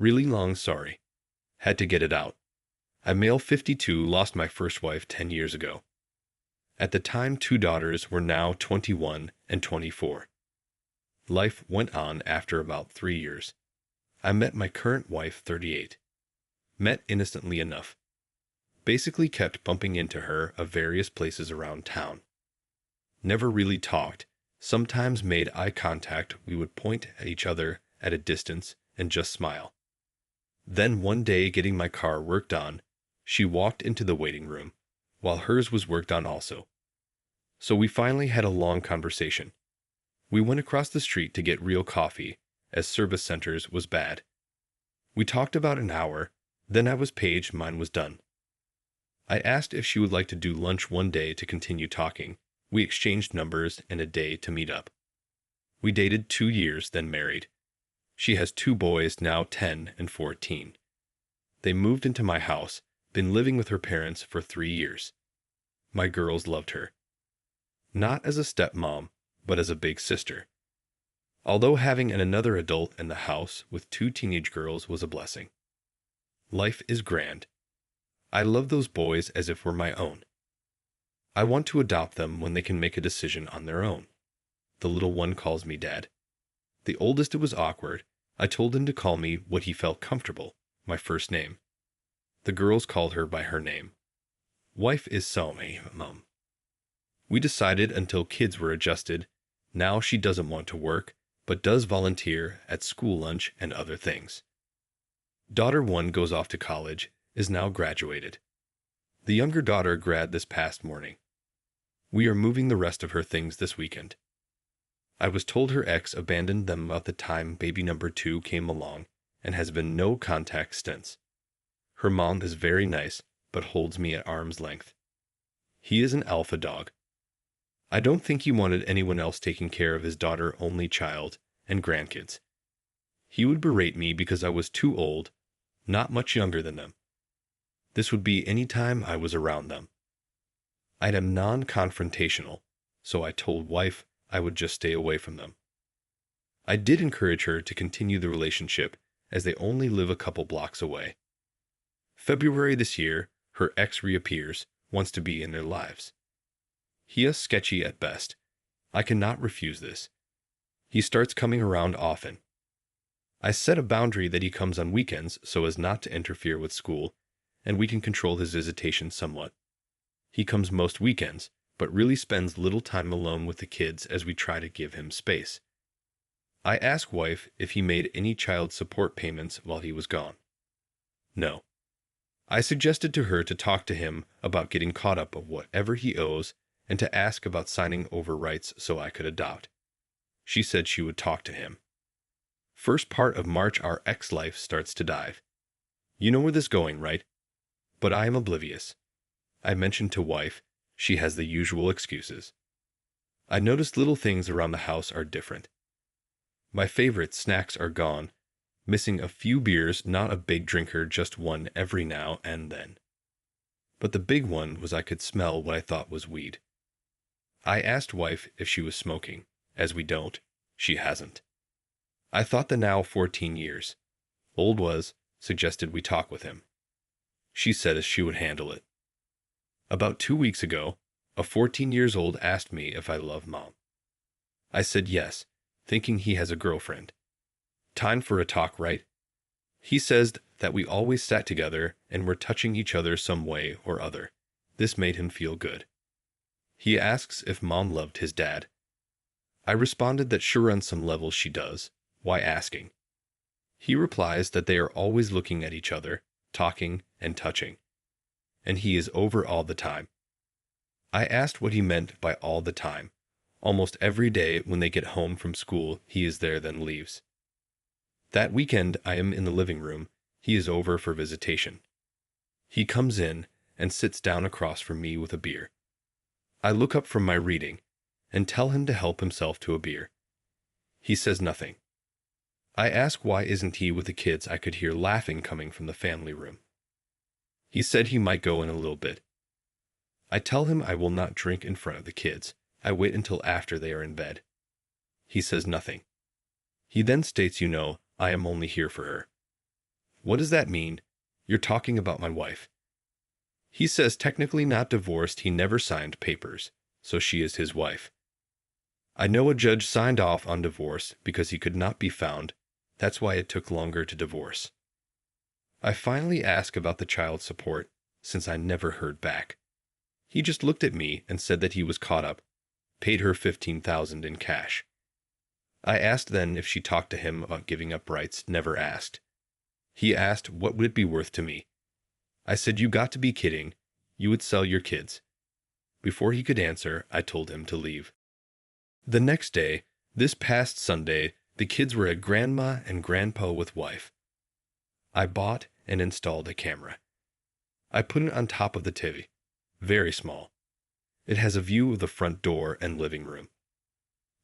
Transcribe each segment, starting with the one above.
Really long sorry. Had to get it out. I'm male 52, lost my first wife 10 years ago. At the time, two daughters were now 21 and 24. Life went on after about 3 years. I met my current wife 38. Met innocently enough. Basically kept bumping into her of various places around town. Never really talked. Sometimes made eye contact. We would point at each other at a distance and just smile. Then one day, getting my car worked on, she walked into the waiting room, while hers was worked on also. So we finally had a long conversation. We went across the street to get real coffee, as service centers was bad. We talked about an hour, then I was paged, mine was done. I asked if she would like to do lunch one day to continue talking. We exchanged numbers and a day to meet up. We dated 2 years, then married. She has 2 boys, now 10 and 14. They moved into my house, been living with her parents for 3 years. My girls loved her. Not as a stepmom, but as a big sister. Although having another adult in the house with 2 teenage girls was a blessing. Life is grand. I love those boys as if were my own. I want to adopt them when they can make a decision on their own. The little one calls me Dad. The oldest, it was awkward. I told him to call me what he felt comfortable, my first name. The girls called her by her name. Wife is Salome, Mom. We decided until kids were adjusted. Now she doesn't want to work, but does volunteer at school lunch and other things. Daughter 1 goes off to college, is now graduated. The younger daughter grad this past morning. We are moving the rest of her things this weekend. I was told her ex abandoned them about the time baby number 2 came along and has been no contact since. Her mom is very nice, but holds me at arm's length. He is an alpha dog. I don't think he wanted anyone else taking care of his daughter only child and grandkids. He would berate me because I was too old, not much younger than them. This would be any time I was around them. I am non-confrontational, so I told wife I would just stay away from them. I did encourage her to continue the relationship as they only live a couple blocks away. February this year, her ex reappears, wants to be in their lives. He is sketchy at best. I cannot refuse this. He starts coming around often. I set a boundary that he comes on weekends so as not to interfere with school, and we can control his visitation somewhat. He comes most weekends, but really spends little time alone with the kids as we try to give him space. I asked wife if he made any child support payments while he was gone. No. I suggested to her to talk to him about getting caught up of whatever he owes and to ask about signing over rights so I could adopt. She said she would talk to him. First part of March, our ex-life starts to dive. You know where this is going, right? But I am oblivious. I mentioned to wife. She has the usual excuses. I noticed little things around the house are different. My favorite snacks are gone, missing a few beers, not a big drinker, just one every now and then. But the big one was I could smell what I thought was weed. I asked wife if she was smoking. As we don't, she hasn't. I thought the now 14 years old was, suggested we talk with him. She said she would handle it. About 2 weeks ago, a 14 years old asked me if I love Mom. I said yes, thinking he has a girlfriend. Time for a talk, right? He says that we always sat together and were touching each other some way or other. This made him feel good. He asks if Mom loved his dad. I responded that sure, on some level she does. Why asking? He replies that they are always looking at each other, talking and touching. And he is over all the time. I asked what he meant by all the time. Almost every day when they get home from school, he is there, then leaves. That weekend I am in the living room. He is over for visitation. He comes in and sits down across from me with a beer. I look up from my reading and tell him to help himself to a beer. He says nothing. I ask why isn't he with the kids. I could hear laughing coming from the family room. He said he might go in a little bit. I tell him I will not drink in front of the kids. I wait until after they are in bed. He says nothing. He then states, I am only here for her. What does that mean? You're talking about my wife. He says technically not divorced, he never signed papers, so she is his wife. I know a judge signed off on divorce because he could not be found. That's why it took longer to divorce. I finally asked about the child support, since I never heard back. He just looked at me and said that he was caught up, paid her $15,000 in cash. I asked then if she talked to him about giving up rights, never asked. He asked what would it be worth to me. I said, you got to be kidding, you would sell your kids. Before he could answer, I told him to leave. The next day, this past Sunday, the kids were at Grandma and Grandpa with wife. I bought and installed a camera. I put it on top of the TV, very small. It has a view of the front door and living room.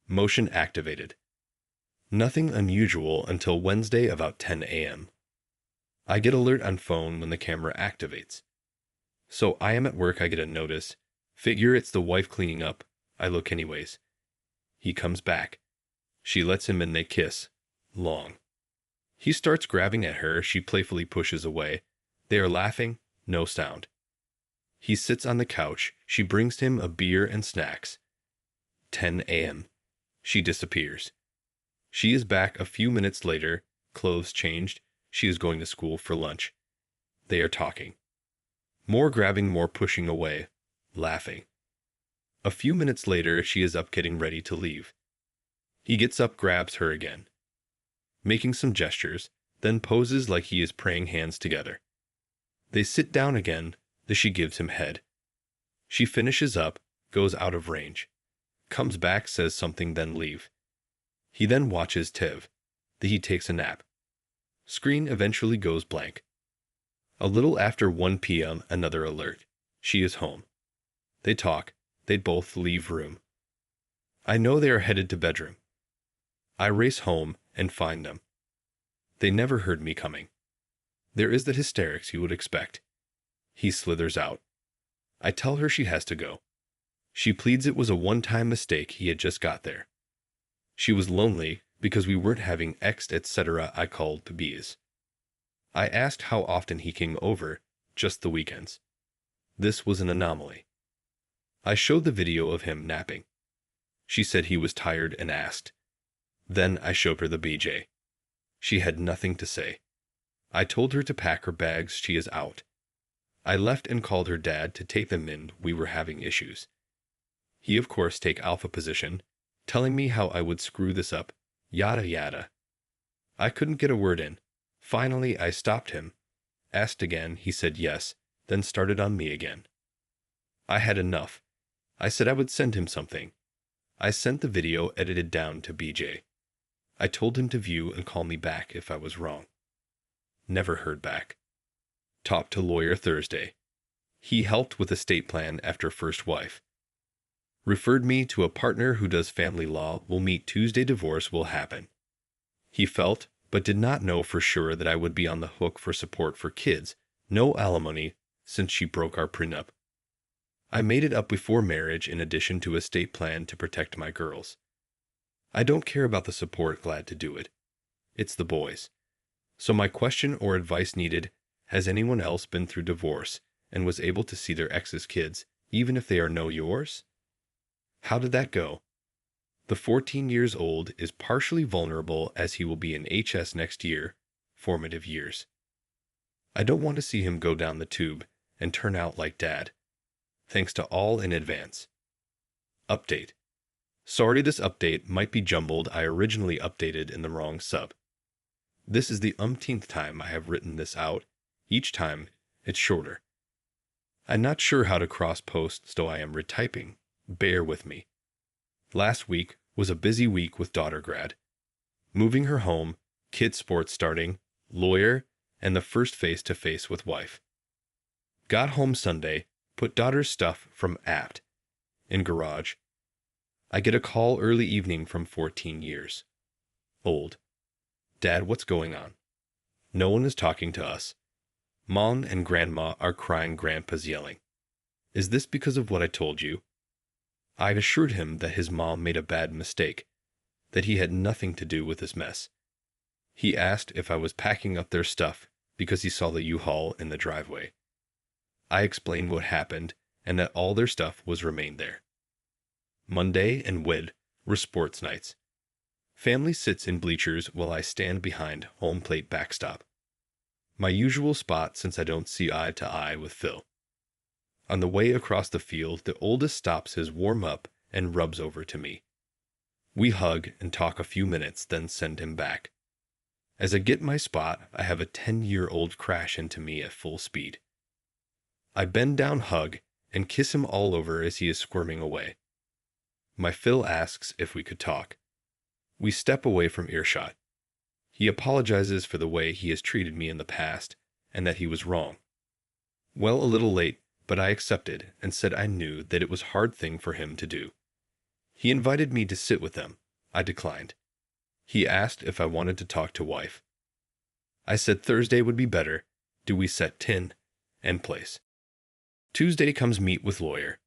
Motion activated. Nothing unusual until Wednesday about 10 a.m. I get alert on phone when the camera activates. So I am at work, I get a notice. Figure it's the wife cleaning up. I look anyways. He comes back. She lets him and they kiss. Long. He starts grabbing at her, she playfully pushes away. They are laughing, no sound. He sits on the couch, she brings him a beer and snacks. 10 a.m. She disappears. She is back a few minutes later, clothes changed, she is going to school for lunch. They are talking. More grabbing, more pushing away, laughing. A few minutes later, she is up getting ready to leave. He gets up, grabs her again, making some gestures, then poses like he is praying, hands together. They sit down again, then she gives him head. She finishes up, goes out of range, comes back, says something, then leave. He then watches TV. Then he takes a nap. Screen eventually goes blank. A little after 1 p.m., another alert. She is home. They talk. They both leave room. I know they are headed to bedroom. I race home and find them. They never heard me coming. There is the hysterics you would expect. He slithers out. I tell her she has to go. She pleads it was a one-time mistake, he had just got there. She was lonely because we weren't having X, etc. I called the bees. I asked how often he came over, just the weekends. This was an anomaly. I showed the video of him napping. She said he was tired and asked. Then I showed her the BJ. She had nothing to say. I told her to pack her bags, she is out. I left and called her dad to take them in, we were having issues. He of course take alpha position, telling me how I would screw this up, yada yada. I couldn't get a word in. Finally I stopped him. Asked again, he said yes, then started on me again. I had enough. I said I would send him something. I sent the video edited down to BJ. I told him to view and call me back if I was wrong. Never heard back. Talked to lawyer Thursday. He helped with estate plan after first wife. Referred me to a partner who does family law, will meet Tuesday, divorce will happen. He felt, but did not know for sure that I would be on the hook for support for kids, no alimony, since she broke our prenup. I made it up before marriage in addition to estate plan to protect my girls. I don't care about the support, glad to do it. It's the boys. So my question or advice needed, has anyone else been through divorce and was able to see their ex's kids, even if they are no yours? How did that go? The 14 years old is partially vulnerable as he will be in HS next year, formative years. I don't want to see him go down the tube and turn out like dad. Thanks to all in advance. Update. Sorry this update might be jumbled, I originally updated in the wrong sub. This is the umpteenth time I have written this out. Each time, it's shorter. I'm not sure how to cross-post, so I am retyping. Bear with me. Last week was a busy week with daughter grad. Moving her home, kids sports starting, lawyer, and the first face-to-face with wife. Got home Sunday, put daughter's stuff from apt in garage. I get a call early evening from 14 years old. Dad, what's going on? No one is talking to us. Mom and Grandma are crying, Grandpa's yelling. Is this because of what I told you? I assured him that his mom made a bad mistake, that he had nothing to do with this mess. He asked if I was packing up their stuff, because he saw the U-Haul in the driveway. I explained what happened and that all their stuff was remained there. Monday and Wed were sports nights. Family sits in bleachers while I stand behind home plate backstop. My usual spot since I don't see eye to eye with Phil. On the way across the field, the oldest stops his warm-up and rubs over to me. We hug and talk a few minutes, then send him back. As I get my spot, I have a 10-year-old crash into me at full speed. I bend down, hug, and kiss him all over as he is squirming away. My Phil asks if we could talk. We step away from earshot. He apologizes for the way he has treated me in the past and that he was wrong. Well, a little late, but I accepted and said I knew that it was a hard thing for him to do. He invited me to sit with them. I declined. He asked if I wanted to talk to wife. I said Thursday would be better. Do we set tin and place? Tuesday comes meet with lawyer.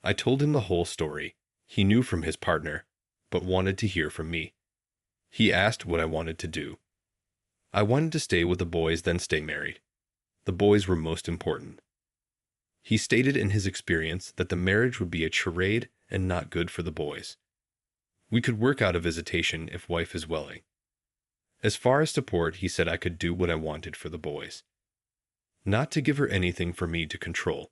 I told him the whole story. He knew from his partner, but wanted to hear from me. He asked what I wanted to do. I wanted to stay with the boys, then stay married. The boys were most important. He stated in his experience that the marriage would be a charade and not good for the boys. We could work out a visitation if wife is willing. As far as support, he said I could do what I wanted for the boys. Not to give her anything for me to control.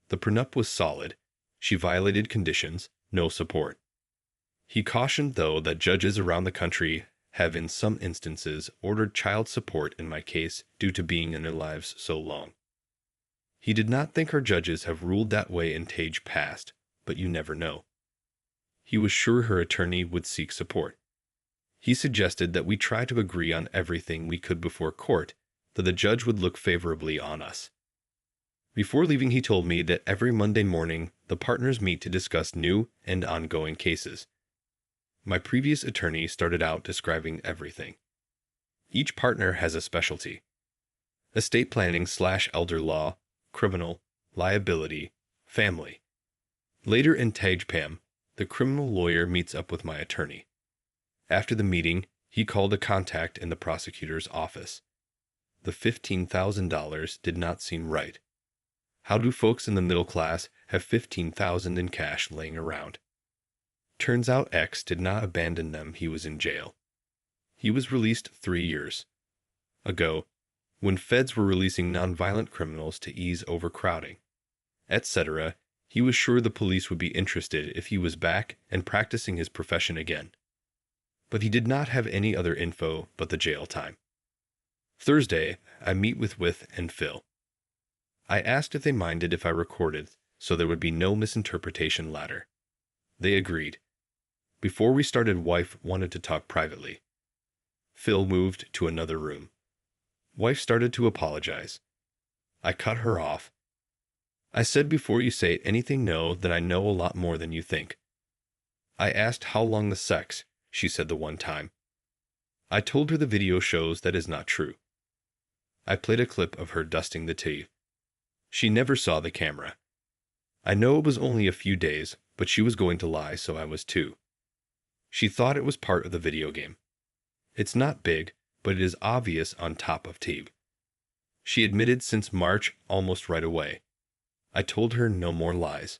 The prenup was solid. She violated conditions, no support. He cautioned, though, that judges around the country have in some instances ordered child support in my case due to being in their lives so long. He did not think our judges have ruled that way in Tage past, but you never know. He was sure her attorney would seek support. He suggested that we try to agree on everything we could before court, that the judge would look favorably on us. Before leaving, he told me that every Monday morning the partners meet to discuss new and ongoing cases. My previous attorney started out describing everything. Each partner has a specialty. Estate planning / elder law, criminal, liability, family. Later in Tajpam, the criminal lawyer meets up with my attorney. After the meeting, he called a contact in the prosecutor's office. The $15,000 did not seem right. How do folks in the middle class have $15,000 in cash laying around? Turns out X did not abandon them. He was in jail. He was released 3 years ago, when feds were releasing nonviolent criminals to ease overcrowding, etc. He was sure the police would be interested if he was back and practicing his profession again. But he did not have any other info but the jail time. Thursday, I meet with and Phil. I asked if they minded if I recorded so there would be no misinterpretation later. They agreed. Before we started, wife wanted to talk privately. Phil moved to another room. Wife started to apologize. I cut her off. I said, before you say anything, know that I know a lot more than you think. I asked how long the sex. She said the one time. I told her the video shows that is not true. I played a clip of her dusting the tea. She never saw the camera. I know it was only a few days, but she was going to lie, so I was too. She thought it was part of the video game. It's not big, but it is obvious on top of tea. She admitted since March almost right away. I told her no more lies.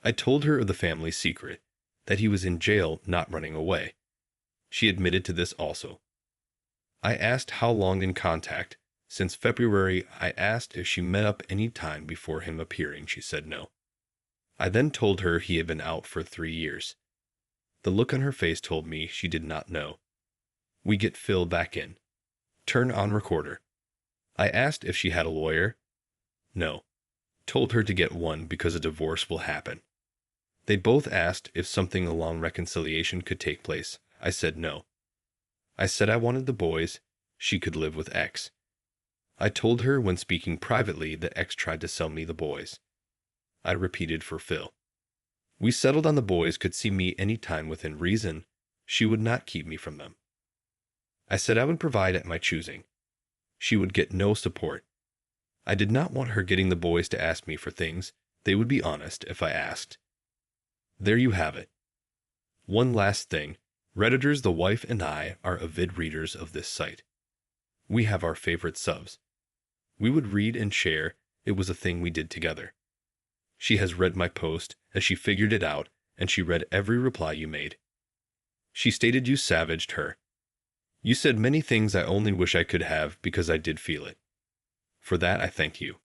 I told her of the family secret, that he was in jail, not running away. She admitted to this also. I asked how long in contact. Since February. I asked if she met up any time before him appearing. She said no. I then told her he had been out for 3 years. The look on her face told me she did not know. We get Phil back in. Turn on recorder. I asked if she had a lawyer. No. Told her to get one because a divorce will happen. They both asked if something along reconciliation could take place. I said no. I said I wanted the boys. She could live with X. I told her when speaking privately that X tried to sell me the boys. I repeated for Phil. We settled on the boys could see me any time within reason. She would not keep me from them. I said I would provide at my choosing. She would get no support. I did not want her getting the boys to ask me for things. They would be honest if I asked. There you have it. One last thing. Redditors, the wife and I are avid readers of this site. We have our favorite subs. We would read and share, it was a thing we did together. She has read my post as she figured it out, and she read every reply you made. She stated you savaged her. You said many things I only wish I could have because I did feel it. For that I thank you.